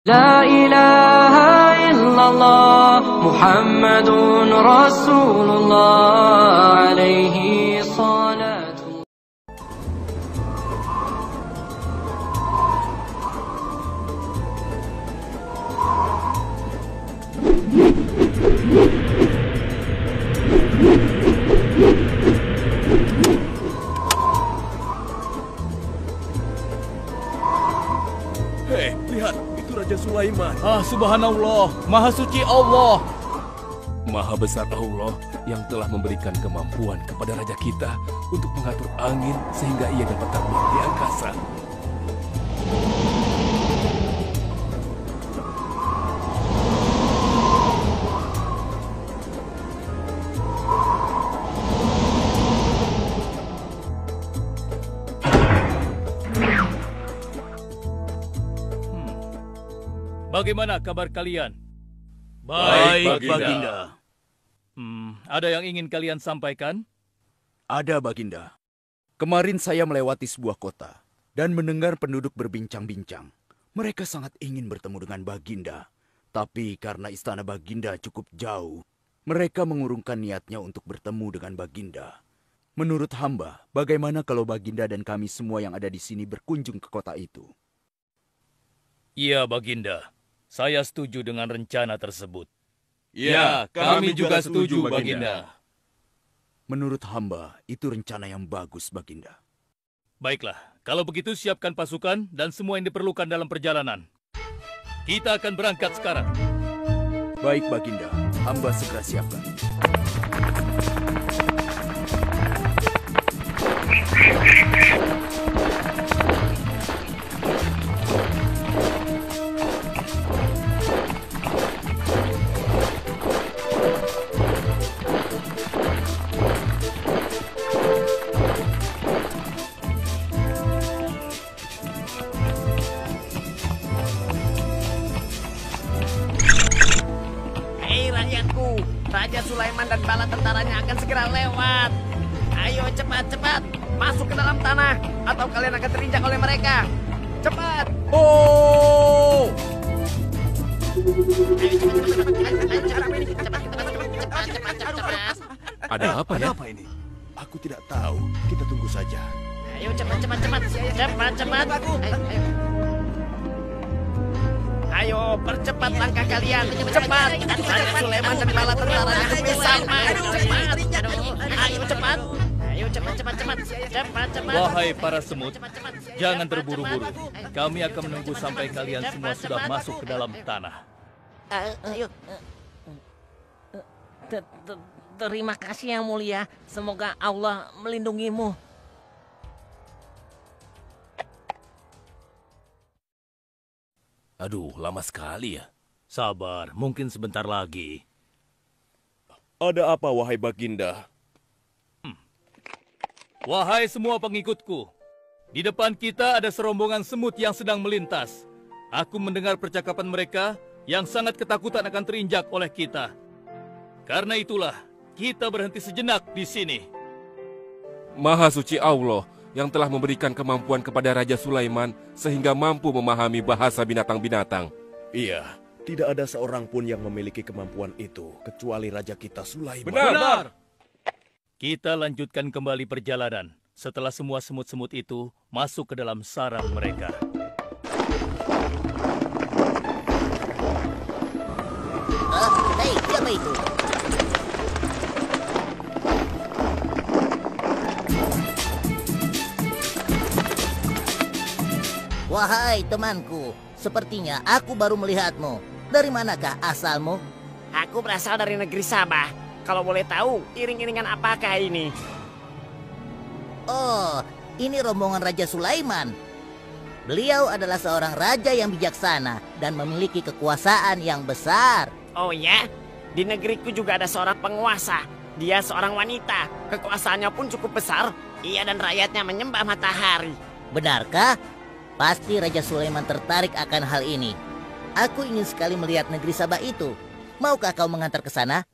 لا إله إلا الله محمد رسول الله عليه صلاة Hei, lihat, itu Raja Sulaiman. Subhanallah, Maha Suci Allah. Maha besar Allah yang telah memberikan kemampuan kepada Raja kita untuk mengatur angin sehingga ia dapat terbang di angkasa. Bagaimana kabar kalian? Baik, Baginda. Ada yang ingin kalian sampaikan? Ada, Baginda. Kemarin saya melewati sebuah kota dan mendengar penduduk berbincang-bincang. Mereka sangat ingin bertemu dengan Baginda. Tapi karena istana Baginda cukup jauh, mereka mengurungkan niatnya untuk bertemu dengan Baginda. Menurut hamba, bagaimana kalau Baginda dan kami semua yang ada di sini berkunjung ke kota itu? Iya, Baginda. Saya setuju dengan rencana tersebut. Ya, kami juga setuju, Baginda. Menurut hamba, itu rencana yang bagus, Baginda. Baiklah, kalau begitu siapkan pasukan dan semua yang diperlukan dalam perjalanan. Kita akan berangkat sekarang. Baik, Baginda. Hamba segera siapkan. Raja Sulaiman dan bala tentaranya akan segera lewat. Ayo cepat-cepat masuk ke dalam tanah atau kalian akan terinjak oleh mereka. Cepat. Oh! Cepat. Ada apa ya? Apa ini? Aku tidak tahu. Kita tunggu saja. Ayo cepat. Ayo percepat langkah kalian. Cepat. Raja Sulaiman dan bala tentaranya hampir sama. Cepat. Ayo cepat. Wahai para semut, jangan terburu-buru. Kami akan menunggu sampai kalian semua sudah masuk ke dalam tanah. Ayo. Terima kasih yang mulia. Semoga Allah melindungimu. Aduh, lama sekali ya. Sabar, mungkin sebentar lagi. Ada apa, wahai Baginda? Wahai semua pengikutku, di depan kita ada serombongan semut yang sedang melintas. Aku mendengar percakapan mereka yang sangat ketakutan akan terinjak oleh kita. Karena itulah, kita berhenti sejenak di sini. Maha suci Allah yang telah memberikan kemampuan kepada Raja Sulaiman sehingga mampu memahami bahasa binatang-binatang. Iya, tidak ada seorang pun yang memiliki kemampuan itu kecuali Raja kita Sulaiman. Benar. Kita lanjutkan kembali perjalanan setelah semua semut-semut itu masuk ke dalam sarang mereka. Hei, siapa itu? Wahai temanku, sepertinya aku baru melihatmu. Dari manakah asalmu? Aku berasal dari negeri Sabah. Kalau boleh tahu, iring-iringan apakah ini? Oh, ini rombongan Raja Sulaiman. Beliau adalah seorang raja yang bijaksana dan memiliki kekuasaan yang besar. Oh ya? Di negeriku juga ada seorang penguasa. Dia seorang wanita. Kekuasaannya pun cukup besar. Ia dan rakyatnya menyembah matahari. Benarkah? Pasti Raja Sulaiman tertarik akan hal ini. Aku ingin sekali melihat negeri Sabah itu. Maukah kau mengantar ke sana?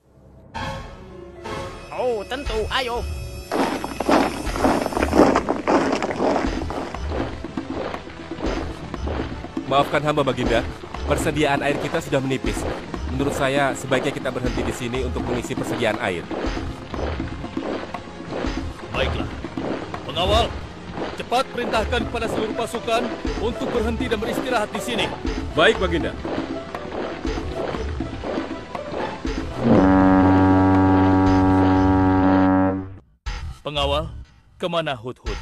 Oh, tentu. Ayo. Maafkan hamba, Baginda. persediaan air kita sudah menipis. Menurut saya, sebaiknya kita berhenti di sini untuk mengisi persediaan air. Baiklah. Pengawal, cepat perintahkan kepada seluruh pasukan untuk berhenti dan beristirahat di sini. Baik, Baginda. Pengawal, kemana Hud-Hud?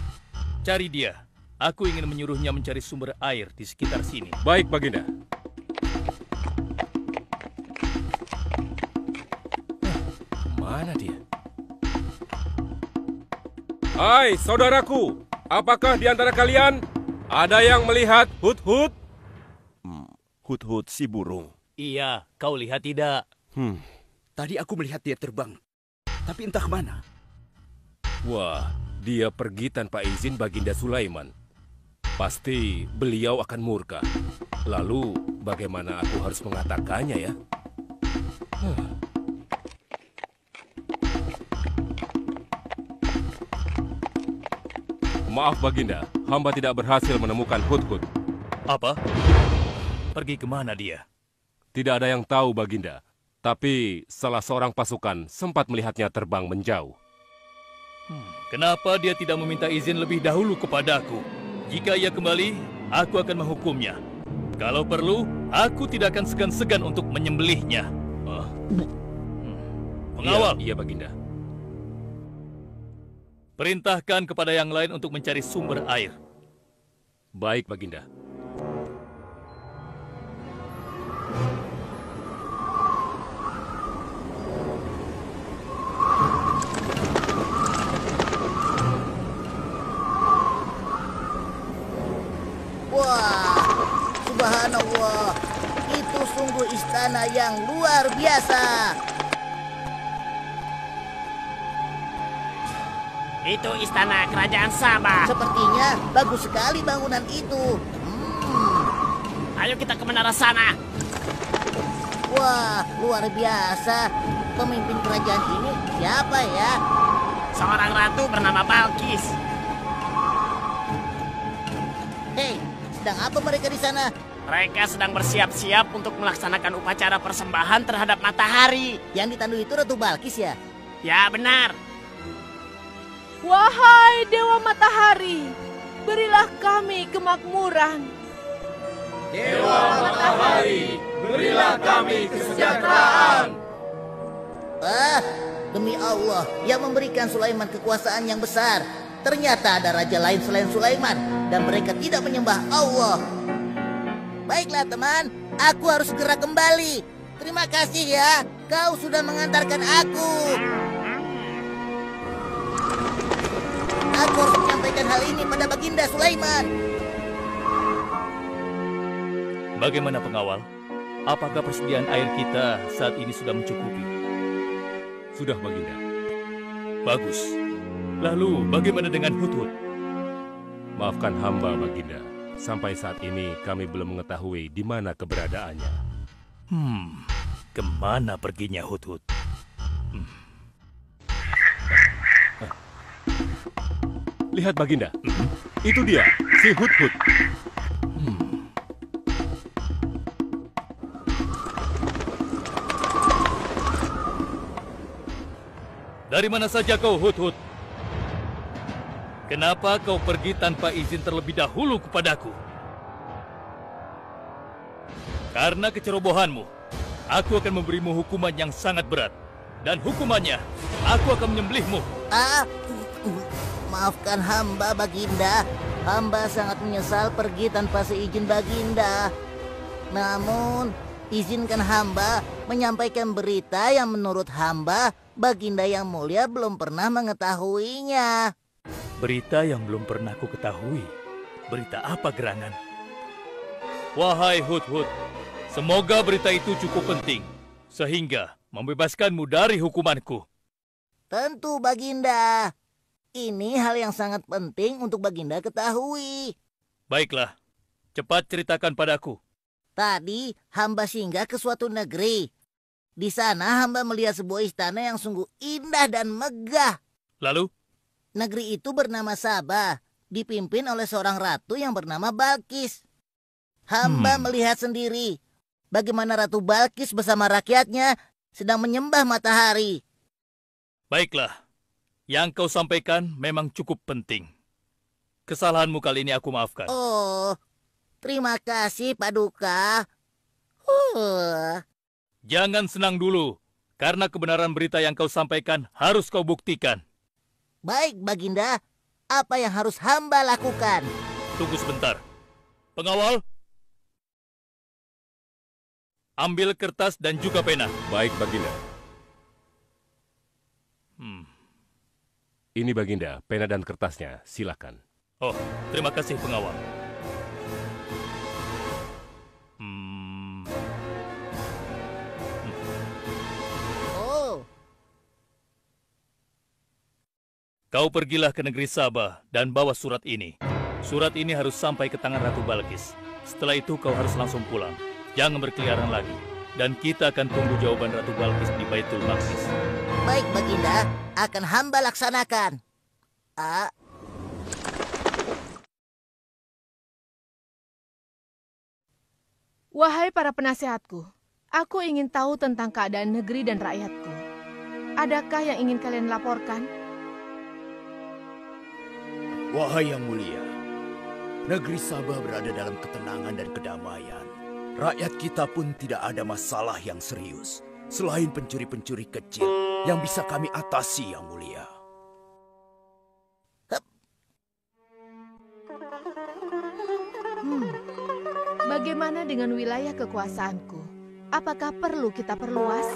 Cari dia. Aku ingin menyuruhnya mencari sumber air di sekitar sini. Baik, Baginda. Mana dia? Hai, saudaraku. Apakah di antara kalian ada yang melihat Hud-Hud? Hud-Hud si burung. Iya, kau lihat tidak? Tadi aku melihat dia terbang, tapi entah kemana. Wah, dia pergi tanpa izin Baginda Sulaiman. Pasti beliau akan murka. Lalu, bagaimana aku harus mengatakannya ya? Maaf, Baginda. Hamba tidak berhasil menemukan Hud-Hud. Apa? Pergi kemana dia? Tidak ada yang tahu, Baginda. Tapi salah seorang pasukan sempat melihatnya terbang menjauh. Kenapa dia tidak meminta izin lebih dahulu kepadaku? Jika ia kembali, aku akan menghukumnya. Kalau perlu, aku tidak akan segan-segan untuk menyembelihnya. Pengawal, Iya, Baginda. perintahkan kepada yang lain untuk mencari sumber air. Baik, Baginda. Wah, subhanallah. Itu sungguh istana yang luar biasa. Itu istana kerajaan Sabah. Sepertinya bagus sekali bangunan itu. Ayo kita ke menara sana. Wah, luar biasa. Pemimpin kerajaan ini siapa ya? Seorang ratu bernama Balkis. Hei, sedang apa mereka di sana? Mereka sedang bersiap-siap untuk melaksanakan upacara persembahan terhadap matahari. Yang ditandui itu Ratu Balkis ya? Ya, benar. Wahai Dewa Matahari, berilah kami kemakmuran. Dewa Matahari, berilah kami kesejahteraan. Demi Allah yang memberikan Sulaiman kekuasaan yang besar. Ternyata ada raja lain selain Sulaiman dan mereka tidak menyembah Allah. Baiklah teman, aku harus segera kembali. Terima kasih ya, kau sudah mengantarkan aku. Aku harus menyampaikan hal ini pada Baginda Sulaiman. Bagaimana pengawal? Apakah persediaan air kita saat ini sudah mencukupi? Sudah, Baginda. Bagus. Lalu bagaimana dengan Hud-Hud? Maafkan hamba, Baginda. Sampai saat ini kami belum mengetahui di mana keberadaannya. Kemana perginya Hud-Hud? Lihat, Baginda. Itu dia, si Hud-Hud. Dari mana saja kau, Hud-Hud? Kenapa kau pergi tanpa izin terlebih dahulu kepadaku? Karena kecerobohanmu, aku akan memberimu hukuman yang sangat berat. Dan hukumannya, aku akan menyembelihmu. Maafkan hamba, Baginda. Hamba sangat menyesal pergi tanpa seizin Baginda. Namun, izinkan hamba menyampaikan berita yang menurut hamba, Baginda yang mulia belum pernah mengetahuinya. Berita yang belum pernah ku ketahui. Berita apa gerangan? Wahai Hud-Hud, semoga berita itu cukup penting, sehingga membebaskanmu dari hukumanku. Tentu, Baginda. Ini hal yang sangat penting untuk Baginda ketahui. Baiklah, cepat ceritakan padaku. Tadi hamba singgah ke suatu negeri. Di sana hamba melihat sebuah istana yang sungguh indah dan megah. Lalu? Negeri itu bernama Sabah, dipimpin oleh seorang ratu yang bernama Balkis. Hamba melihat sendiri bagaimana Ratu Balkis bersama rakyatnya sedang menyembah matahari. Baiklah, yang kau sampaikan memang cukup penting. Kesalahanmu kali ini aku maafkan. Oh, terima kasih, Paduka. Jangan senang dulu, karena kebenaran berita yang kau sampaikan harus kau buktikan. Baik, Baginda. Apa yang harus hamba lakukan? Tunggu sebentar. Pengawal, ambil kertas dan juga pena. Baik, Baginda. Ini Baginda, pena dan kertasnya. Silakan. Oh, terima kasih pengawal. Kau pergilah ke negeri Sabah dan bawa surat ini. Surat ini harus sampai ke tangan Ratu Balkis. Setelah itu kau harus langsung pulang. Jangan berkeliaran lagi. Dan kita akan tunggu jawaban Ratu Balkis di Baitul Maqdis. Baik, Baginda. Akan hamba laksanakan. Wahai para penasehatku, aku ingin tahu tentang keadaan negeri dan rakyatku. Adakah yang ingin kalian laporkan? Wahai yang mulia, negeri Sabah berada dalam ketenangan dan kedamaian. Rakyat kita pun tidak ada masalah yang serius, selain pencuri-pencuri kecil yang bisa kami atasi, yang mulia. Bagaimana dengan wilayah kekuasaanku? Apakah perlu kita perluas?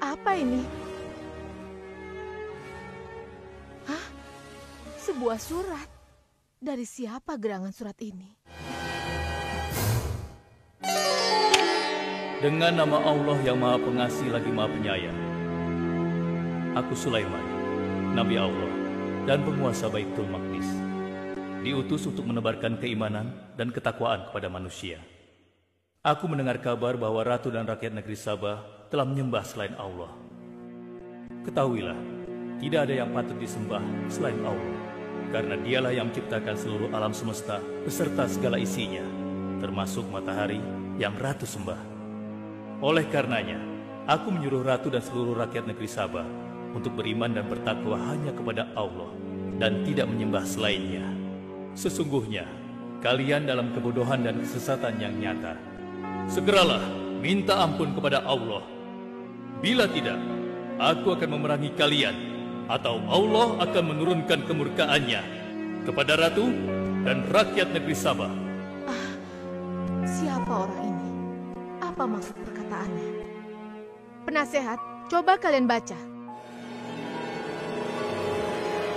Apa ini? Hah? Sebuah surat. Dari siapa gerangan surat ini? Dengan nama Allah yang Maha Pengasih lagi Maha Penyayang. Aku Sulaiman, Nabi Allah dan penguasa Baitul Maqdis. Diutus untuk menebarkan keimanan dan ketakwaan kepada manusia. Aku mendengar kabar bahwa ratu dan rakyat negeri Sabah telah menyembah selain Allah. Ketahuilah, tidak ada yang patut disembah selain Allah, karena dialah yang menciptakan seluruh alam semesta beserta segala isinya, termasuk matahari yang ratu sembah. Oleh karenanya, aku menyuruh ratu dan seluruh rakyat negeri Sabah untuk beriman dan bertakwa hanya kepada Allah dan tidak menyembah selainnya. Sesungguhnya, kalian dalam kebodohan dan kesesatan yang nyata. Segeralah minta ampun kepada Allah. Bila tidak, aku akan memerangi kalian, atau Allah akan menurunkan kemurkaannya kepada ratu dan rakyat negeri Sabah. Siapa orang ini? Apa maksud perkataannya? Penasehat, coba kalian baca.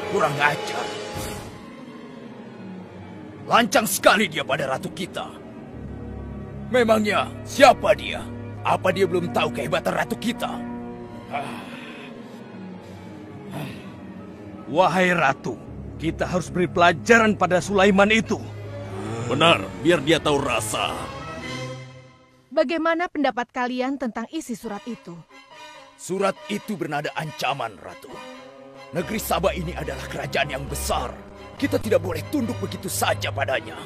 Kurang ajar. Lancang sekali dia pada ratu kita. Memangnya siapa dia? Apa dia belum tahu kehebatan ratu kita? Wahai ratu, kita harus beri pelajaran pada Sulaiman itu. Benar, biar dia tahu rasa. Bagaimana pendapat kalian tentang isi surat itu? Surat itu bernada ancaman, Ratu. Negeri Sabah ini adalah kerajaan yang besar. Kita tidak boleh tunduk begitu saja padanya.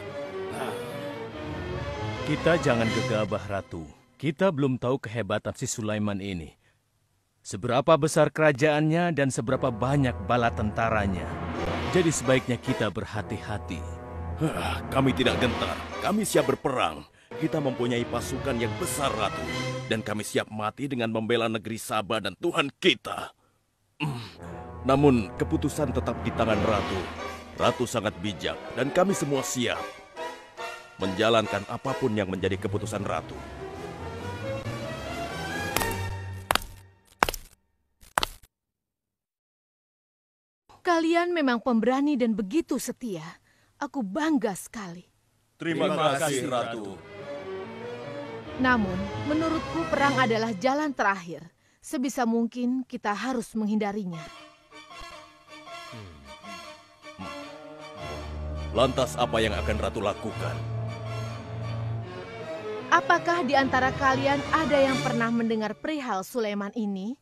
Kita jangan gegabah, Ratu. Kita belum tahu kehebatan si Sulaiman ini. Seberapa besar kerajaannya dan seberapa banyak bala tentaranya. Jadi sebaiknya kita berhati-hati. Kami tidak gentar. Kami siap berperang. Kita mempunyai pasukan yang besar, Ratu. Dan kami siap mati dengan membela negeri Sabah dan Tuhan kita. Namun, keputusan tetap di tangan Ratu. Ratu sangat bijak dan kami semua siap menjalankan apapun yang menjadi keputusan Ratu. Kalian memang pemberani dan begitu setia. Aku bangga sekali. Terima kasih, Ratu. Namun, menurutku perang adalah jalan terakhir. Sebisa mungkin kita harus menghindarinya. Lantas apa yang akan Ratu lakukan? Apakah di antara kalian ada yang pernah mendengar perihal Sulaiman ini?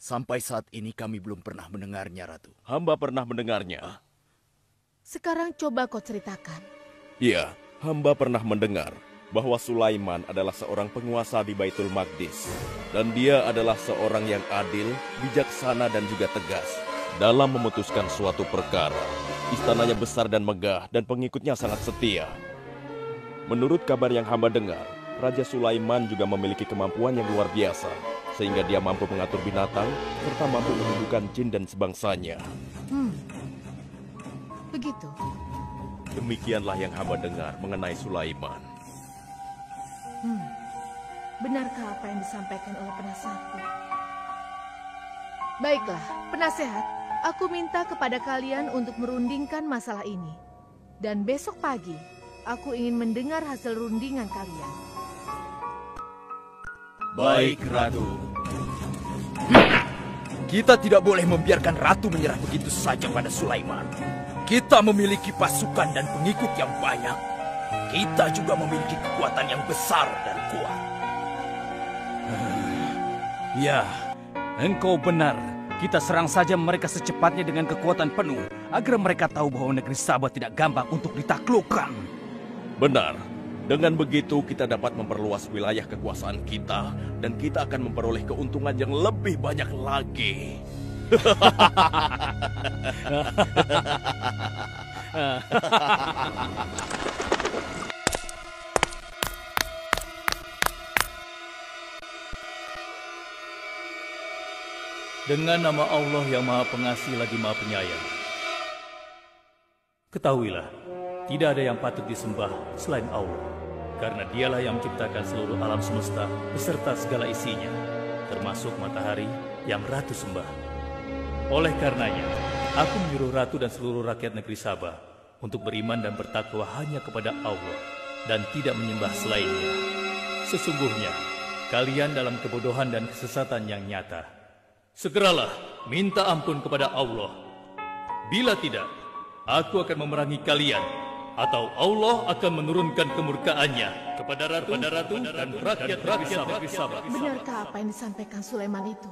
Sampai saat ini kami belum pernah mendengarnya, Ratu. Hamba pernah mendengarnya. Sekarang coba kau ceritakan. Iya, hamba pernah mendengar bahwa Sulaiman adalah seorang penguasa di Baitul Maqdis. Dan dia adalah seorang yang adil, bijaksana dan juga tegas dalam memutuskan suatu perkara. Istananya besar dan megah dan pengikutnya sangat setia. Menurut kabar yang hamba dengar, Raja Sulaiman juga memiliki kemampuan yang luar biasa, sehingga dia mampu mengatur binatang, serta mampu menundukkan jin dan sebangsanya. Begitu. Demikianlah yang hamba dengar mengenai Sulaiman. Benarkah apa yang disampaikan oleh penasehatku? Baiklah, penasehat, aku minta kepada kalian untuk merundingkan masalah ini. Dan besok pagi, aku ingin mendengar hasil rundingan kalian. Baik, Ratu. Kita tidak boleh membiarkan Ratu menyerah begitu saja pada Sulaiman. Kita memiliki pasukan dan pengikut yang banyak. Kita juga memiliki kekuatan yang besar dan kuat. Ya, engkau benar. Kita serang saja mereka secepatnya dengan kekuatan penuh, agar mereka tahu bahwa negeri Sabah tidak gampang untuk ditaklukkan. Benar. Dengan begitu kita dapat memperluas wilayah kekuasaan kita dan kita akan memperoleh keuntungan yang lebih banyak lagi. Dengan nama Allah yang Maha Pengasih lagi Maha Penyayang. Ketahuilah, tidak ada yang patut disembah selain Allah. Karena dialah yang menciptakan seluruh alam semesta beserta segala isinya, termasuk matahari yang Ratu sembah. Oleh karenanya, aku menyuruh Ratu dan seluruh rakyat negeri Sabah untuk beriman dan bertakwa hanya kepada Allah dan tidak menyembah selainnya. Sesungguhnya, kalian dalam kebodohan dan kesesatan yang nyata. Segeralah minta ampun kepada Allah. Bila tidak, aku akan memerangi kalian, atau Allah akan menurunkan kemurkaannya kepada Ratu dan rakyat Sabah. Benarkah apa yang disampaikan Sulaiman itu?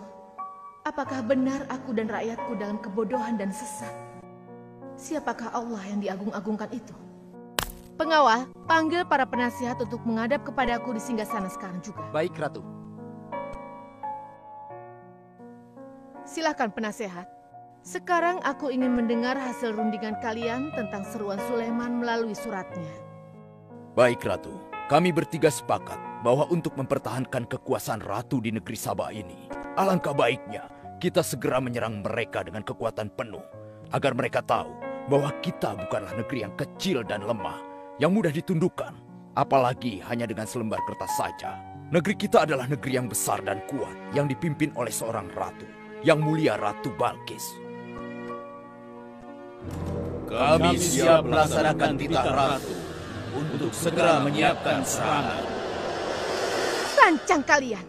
Apakah benar aku dan rakyatku dalam kebodohan dan sesat? Siapakah Allah yang diagung-agungkan itu? Pengawal, panggil para penasihat untuk menghadap kepadaku di singgasana sekarang juga. Baik, Ratu. Silakan penasehat. Sekarang aku ingin mendengar hasil rundingan kalian tentang seruan Sulaiman melalui suratnya. Baik, Ratu. Kami bertiga sepakat bahwa untuk mempertahankan kekuasaan Ratu di negeri Sabah ini, alangkah baiknya kita segera menyerang mereka dengan kekuatan penuh, agar mereka tahu bahwa kita bukanlah negeri yang kecil dan lemah, yang mudah ditundukkan, apalagi hanya dengan selembar kertas saja. Negeri kita adalah negeri yang besar dan kuat, yang dipimpin oleh seorang ratu, yang mulia Ratu Balkis. Kami siap melaksanakan titah Ratu untuk segera menyiapkan serangan. Lancang kalian!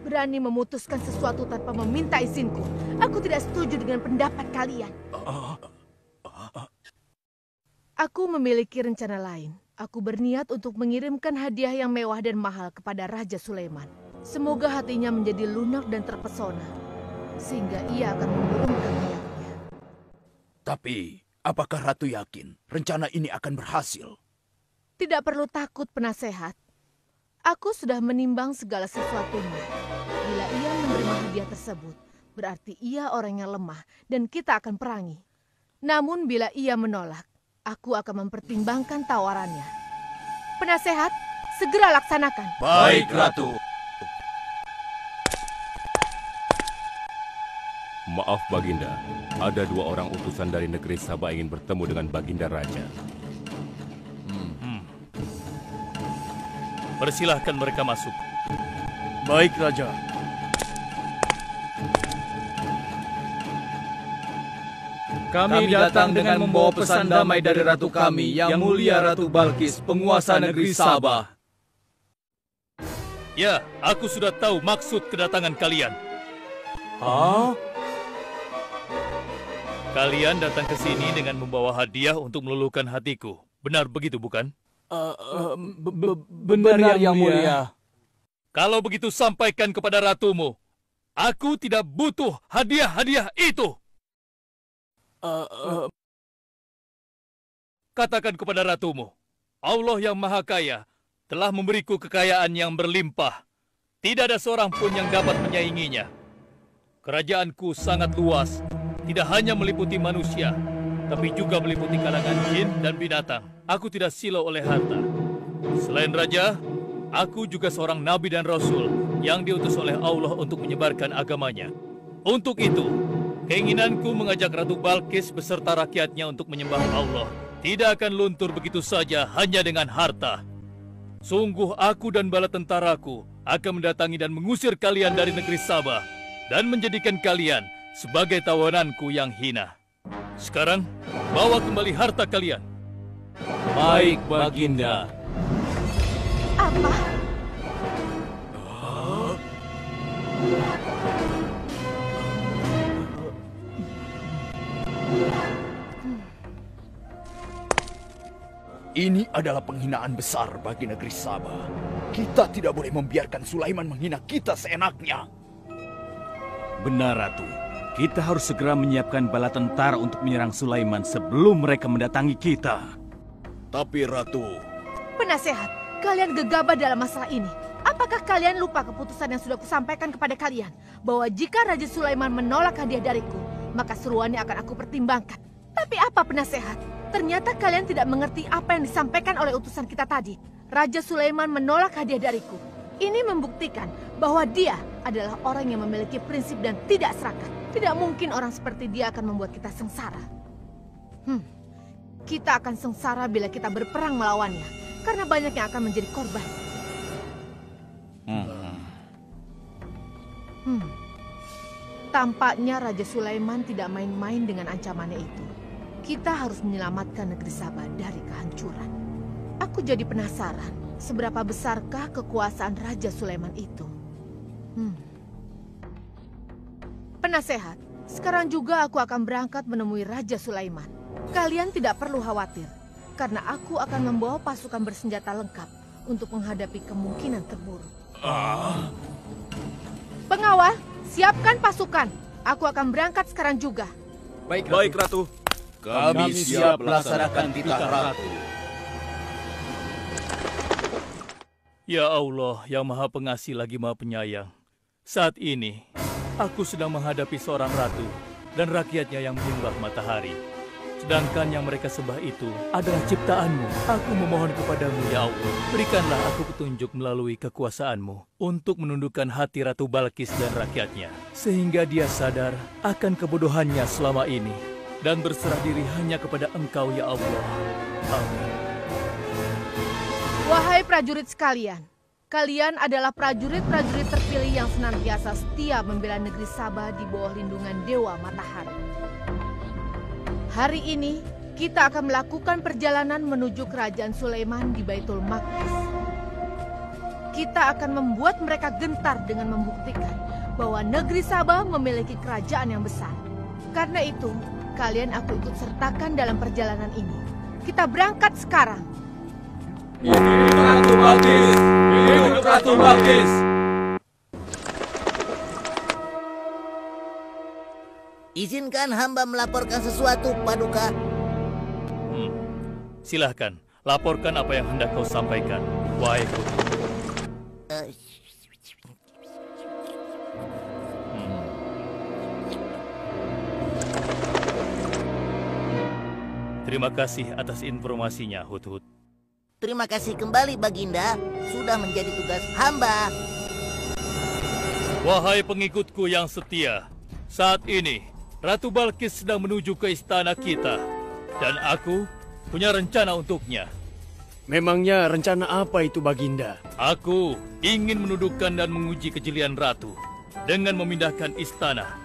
Berani memutuskan sesuatu tanpa meminta izinku. Aku tidak setuju dengan pendapat kalian. Aku memiliki rencana lain. Aku berniat untuk mengirimkan hadiah yang mewah dan mahal kepada Raja Sulaiman. Semoga hatinya menjadi lunak dan terpesona, sehingga ia akan menurunkan niatnya. Tapi, apakah Ratu yakin rencana ini akan berhasil? Tidak perlu takut, penasehat. Aku sudah menimbang segala sesuatunya. Bila ia menerima hadiah tersebut, berarti ia orangnya lemah dan kita akan perangi. Namun bila ia menolak, aku akan mempertimbangkan tawarannya. Penasehat, segera laksanakan. Baik, Ratu. Maaf, Baginda. Ada 2 orang utusan dari negeri Sabah ingin bertemu dengan Baginda Raja. Persilahkan mereka masuk. Baik, Raja. Kami datang dengan membawa pesan damai dari Ratu kami, yang mulia Ratu Balkis, penguasa negeri Sabah. Ya, aku sudah tahu maksud kedatangan kalian. Kalian datang ke sini dengan membawa hadiah untuk meluluhkan hatiku. Benar begitu, bukan? Benar, Yang Mulia. Kalau begitu, sampaikan kepada ratumu Aku tidak butuh hadiah-hadiah itu. Katakan kepada ratumu, Allah yang Maha Kaya telah memberiku kekayaan yang berlimpah. Tidak ada seorang pun yang dapat menyainginya. Kerajaanku sangat luas, tidak hanya meliputi manusia, tapi juga meliputi kalangan jin dan binatang. Aku tidak silau oleh harta. Selain raja, aku juga seorang nabi dan rasul yang diutus oleh Allah untuk menyebarkan agamanya. Untuk itu, keinginanku mengajak Ratu Balkis beserta rakyatnya untuk menyembah Allah tidak akan luntur begitu saja hanya dengan harta. Sungguh aku dan bala tentaraku akan mendatangi dan mengusir kalian dari negeri Sabah dan menjadikan kalian sebagai tawananku yang hina. Sekarang, bawa kembali harta kalian. Baik, Baginda. Apa? Ini adalah penghinaan besar bagi negeri Sabah. Kita tidak boleh membiarkan Sulaiman menghina kita seenaknya. Benar, Ratu. Kita harus segera menyiapkan bala tentara untuk menyerang Sulaiman sebelum mereka mendatangi kita. Tapi Ratu... Penasehat, kalian gegabah dalam masalah ini. Apakah kalian lupa keputusan yang sudah kusampaikan kepada kalian? Bahwa jika Raja Sulaiman menolak hadiah dariku, maka seruannya akan aku pertimbangkan. Tapi apa penasehat? Ternyata kalian tidak mengerti apa yang disampaikan oleh utusan kita tadi. Raja Sulaiman menolak hadiah dariku. Ini membuktikan bahwa dia adalah orang yang memiliki prinsip dan tidak serakah. Tidak mungkin orang seperti dia akan membuat kita sengsara. Kita akan sengsara bila kita berperang melawannya, karena banyak yang akan menjadi korban. Tampaknya Raja Sulaiman tidak main-main dengan ancamannya itu. Kita harus menyelamatkan negeri Sabah dari kehancuran. Aku jadi penasaran, seberapa besarkah kekuasaan Raja Sulaiman itu? Penasehat, sekarang juga aku akan berangkat menemui Raja Sulaiman. Kalian tidak perlu khawatir, karena aku akan membawa pasukan bersenjata lengkap untuk menghadapi kemungkinan terburuk. Pengawal, siapkan pasukan. Aku akan berangkat sekarang juga. Baik, Ratu. Kami siap melaksanakan titah Ratu. Ya Allah, yang Maha Pengasih lagi Maha Penyayang. Saat ini, aku sedang menghadapi seorang ratu dan rakyatnya yang menyembah matahari. Sedangkan yang mereka sembah itu adalah ciptaanmu. Aku memohon kepadamu, ya Allah, berikanlah aku petunjuk melalui kekuasaanmu untuk menundukkan hati Ratu Balkis dan rakyatnya, sehingga dia sadar akan kebodohannya selama ini dan berserah diri hanya kepada Engkau, ya Allah. Amin. Wahai prajurit sekalian, kalian adalah prajurit-prajurit terpilih yang senantiasa setia membela negeri Sabah di bawah lindungan Dewa Matahari. Hari ini, kita akan melakukan perjalanan menuju kerajaan Sulaiman di Baitul Maqdis. Kita akan membuat mereka gentar dengan membuktikan bahwa negeri Sabah memiliki kerajaan yang besar. Karena itu, kalian aku ikut sertakan dalam perjalanan ini. Kita berangkat sekarang. Hidup Ratu Balkis! Hidup Ratu Balkis! Izinkan hamba melaporkan sesuatu, Paduka. Silahkan, laporkan apa yang hendak kau sampaikan, wahai Putu. Terima kasih atas informasinya, Hudhud. Terima kasih kembali, Baginda. Sudah menjadi tugas hamba. Wahai pengikutku yang setia, saat ini Ratu Balkis sedang menuju ke istana kita, dan aku punya rencana untuknya. Memangnya rencana apa itu, Baginda? Aku ingin menundukkan dan menguji kejelian Ratu dengan memindahkan istana.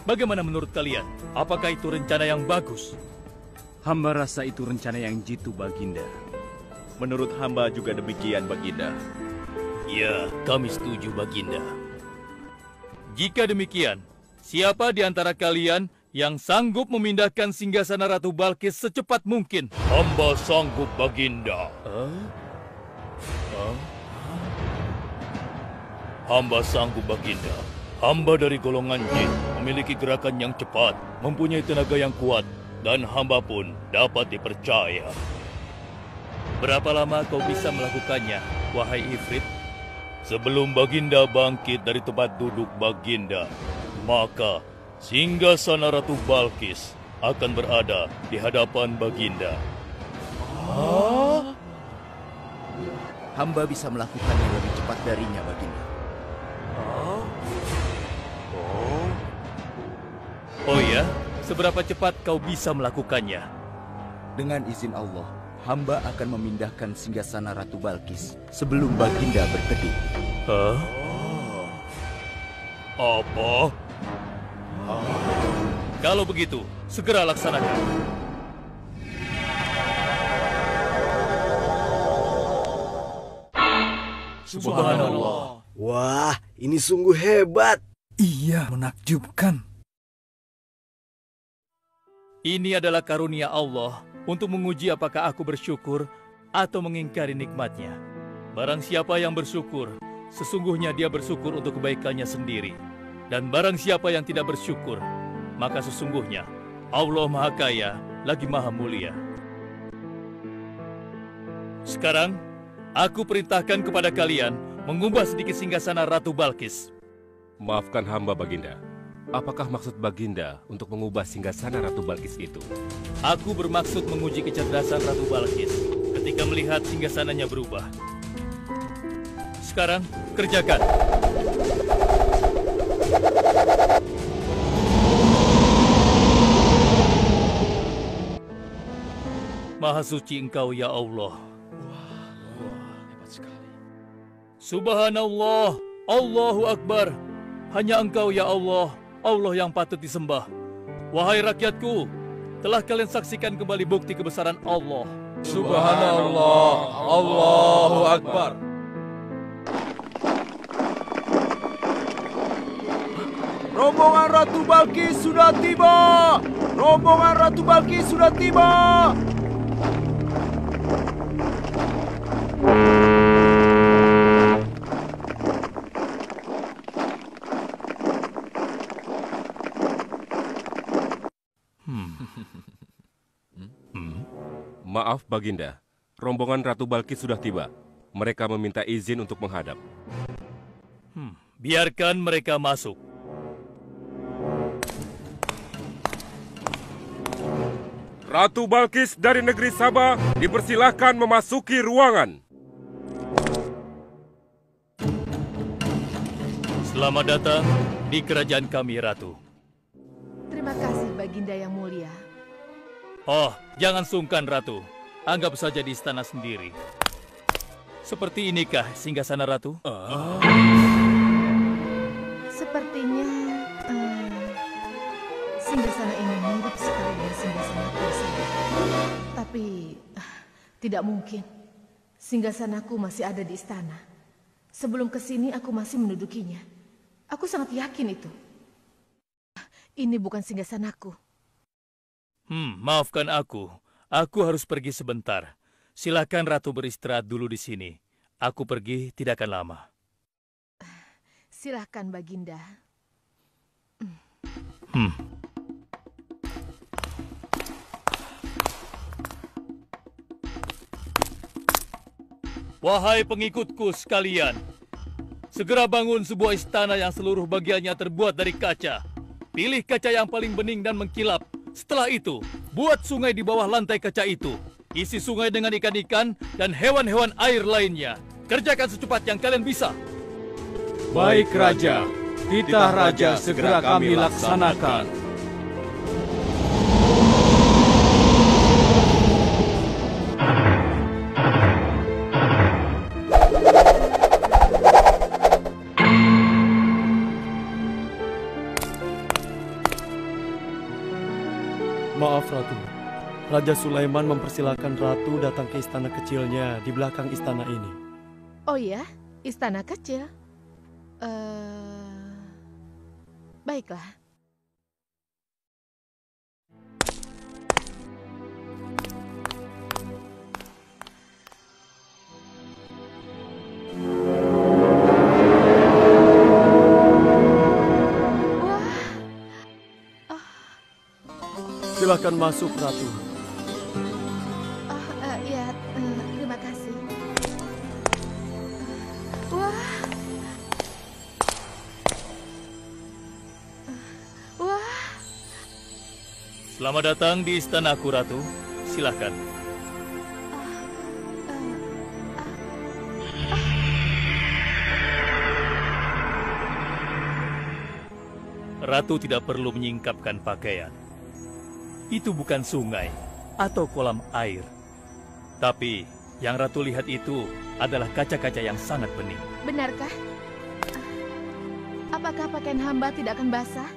Bagaimana menurut kalian? Apakah itu rencana yang bagus? Hamba rasa itu rencana yang jitu, Baginda. Menurut hamba juga demikian, Baginda. Ya, kami setuju, Baginda. Jika demikian, siapa di antara kalian yang sanggup memindahkan singgasana Ratu Balkis secepat mungkin? Hamba sanggup, Baginda. Hamba sanggup, Baginda. Hamba dari golongan jin memiliki gerakan yang cepat, mempunyai tenaga yang kuat, dan hamba pun dapat dipercaya. Berapa lama kau bisa melakukannya, wahai Ifrit? Sebelum Baginda bangkit dari tempat duduk Baginda, maka singgasana Ratu Balkis akan berada di hadapan Baginda. Hamba bisa melakukannya lebih cepat darinya, Baginda. Oh ya? Seberapa cepat kau bisa melakukannya? Dengan izin Allah, hamba akan memindahkan singgasana Ratu Balkis sebelum Baginda berkedip. Hah? Apa? Kalau begitu, segera laksanakan. Subhanallah. Wah, ini sungguh hebat. Iya, menakjubkan. Ini adalah karunia Allah untuk menguji apakah aku bersyukur atau mengingkari nikmatnya. Barang siapa yang bersyukur, sesungguhnya dia bersyukur untuk kebaikannya sendiri. Dan barang siapa yang tidak bersyukur, maka sesungguhnya Allah Maha Kaya lagi Maha Mulia. Sekarang, aku perintahkan kepada kalian mengubah sedikit singgasana Ratu Balkis. Maafkan hamba, Baginda. Apakah maksud Baginda untuk mengubah singgasana Ratu Balkis itu? Aku bermaksud menguji kecerdasan Ratu Balkis ketika melihat singgasananya berubah. Sekarang, kerjakan. Maha suci Engkau, ya Allah. Hebat sekali. Subhanallah, Allahu Akbar. Hanya Engkau, ya Allah, Allah yang patut disembah. Wahai rakyatku, telah kalian saksikan kembali bukti kebesaran Allah. Subhanallah, Allahu Akbar. Rombongan Ratu Balkis sudah tiba! Rombongan Ratu Balkis sudah tiba! Maaf, Baginda. Rombongan Ratu Balkis sudah tiba. Mereka meminta izin untuk menghadap. Biarkan mereka masuk. Ratu Balkis dari negeri Sabah dipersilahkan memasuki ruangan. Selamat datang di kerajaan kami, Ratu. Terima kasih, Baginda yang mulia. Oh, jangan sungkan, Ratu. Anggap saja di istana sendiri. Seperti inikah singgasana Ratu? Sepertinya singgasana ini mirip sekali dengan singgasanaku saja. Tapi tidak mungkin. Singgasanaku masih ada di istana. Sebelum kesini aku masih mendudukinya. Aku sangat yakin itu. Ini bukan singgasanaku. Maafkan aku. Aku harus pergi sebentar. Silakan Ratu beristirahat dulu di sini. Aku pergi tidak akan lama. Silakan, Baginda. Wahai pengikutku sekalian, segera bangun sebuah istana yang seluruh bagiannya terbuat dari kaca. Pilih kaca yang paling bening dan mengkilap. Setelah itu, buat sungai di bawah lantai kaca itu. Isi sungai dengan ikan-ikan dan hewan-hewan air lainnya. Kerjakan secepat yang kalian bisa. Baik, Raja. Titah Raja segera kami laksanakan. Maaf, Ratu. Raja Sulaiman mempersilahkan Ratu datang ke istana kecilnya di belakang istana ini. Oh ya, istana kecil. Baiklah. Silakan masuk, Ratu. Ya, terima kasih. Wah. Wah. Selamat datang di istanaku, Ratu. Silakan. Ratu tidak perlu menyingkapkan pakaian. Itu bukan sungai atau kolam air. Tapi yang Ratu lihat itu adalah kaca-kaca yang sangat bening. Benarkah? Apakah pakaian hamba tidak akan basah?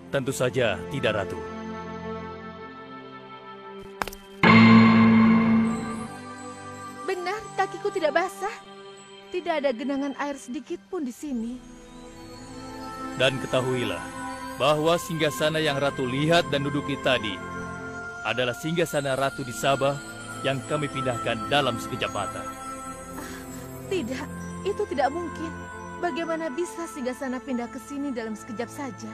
Tentu saja tidak, Ratu. Benar, kakiku tidak basah. Tidak ada genangan air sedikit pun di sini. Dan ketahuilah bahwa singgasana yang Ratu lihat dan duduki tadi adalah singgasana Ratu di Sabah yang kami pindahkan dalam sekejap mata. Tidak, itu tidak mungkin. Bagaimana bisa singgasana pindah ke sini dalam sekejap saja?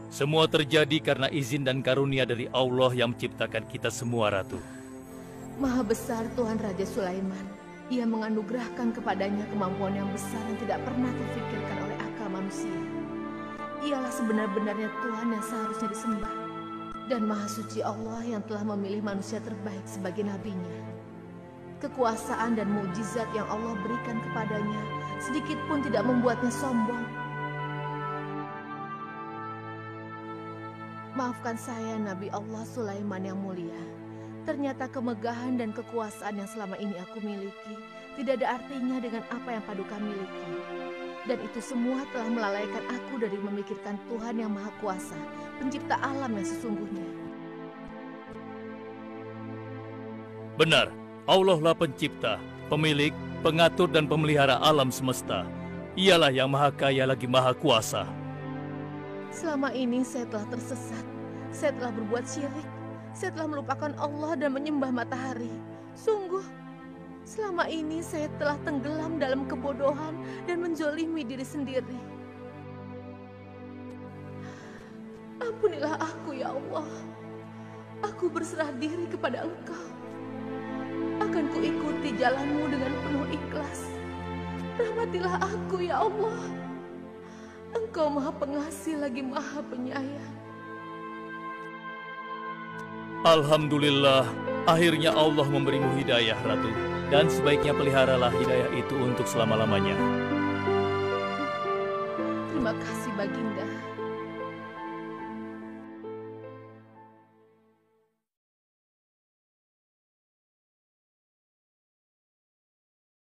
Semua terjadi karena izin dan karunia dari Allah yang menciptakan kita semua, Ratu. Maha besar Tuhan Raja Sulaiman. Ia menganugerahkan kepadanya kemampuan yang besar yang tidak pernah terfikirkan oleh akal manusia. Ialah sebenar-benarnya Tuhan yang seharusnya disembah. Dan Maha Suci Allah yang telah memilih manusia terbaik sebagai nabinya. Kekuasaan dan mukjizat yang Allah berikan kepadanya sedikit pun tidak membuatnya sombong. Maafkan saya, Nabi Allah Sulaiman yang mulia. Ternyata kemegahan dan kekuasaan yang selama ini aku miliki tidak ada artinya dengan apa yang Paduka miliki. Dan itu semua telah melalaikan aku dari memikirkan Tuhan yang Maha Kuasa, pencipta alam yang sesungguhnya. Benar, Allah lah pencipta, pemilik, pengatur dan pemelihara alam semesta. Ialah yang Maha Kaya lagi Maha Kuasa. Selama ini saya telah tersesat, saya telah berbuat syirik. Saya telah melupakan Allah dan menyembah matahari. Sungguh, selama ini saya telah tenggelam dalam kebodohan dan menzolimi diri sendiri. Ampunilah aku, ya Allah. Aku berserah diri kepada Engkau. Akan kuikuti jalanmu dengan penuh ikhlas. Rahmatilah aku, ya Allah. Engkau Maha Pengasih lagi Maha Penyayang. Alhamdulillah, akhirnya Allah memberimu hidayah, Ratu. Dan sebaiknya peliharalah hidayah itu untuk selama-lamanya. Terima kasih, Baginda.